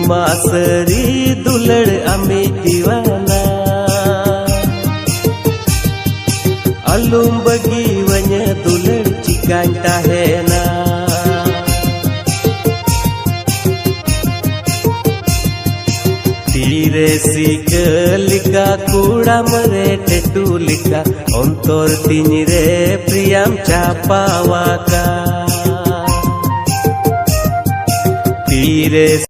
मासरी दुलड़ अमी दीवाना अलुम बगी वन्य दुलड़ चिकान ताहेना तीरे सिकलिका कूड़ा मरे टेटुलिका अंतर तिनिरे प्रियम चापावाका तीरे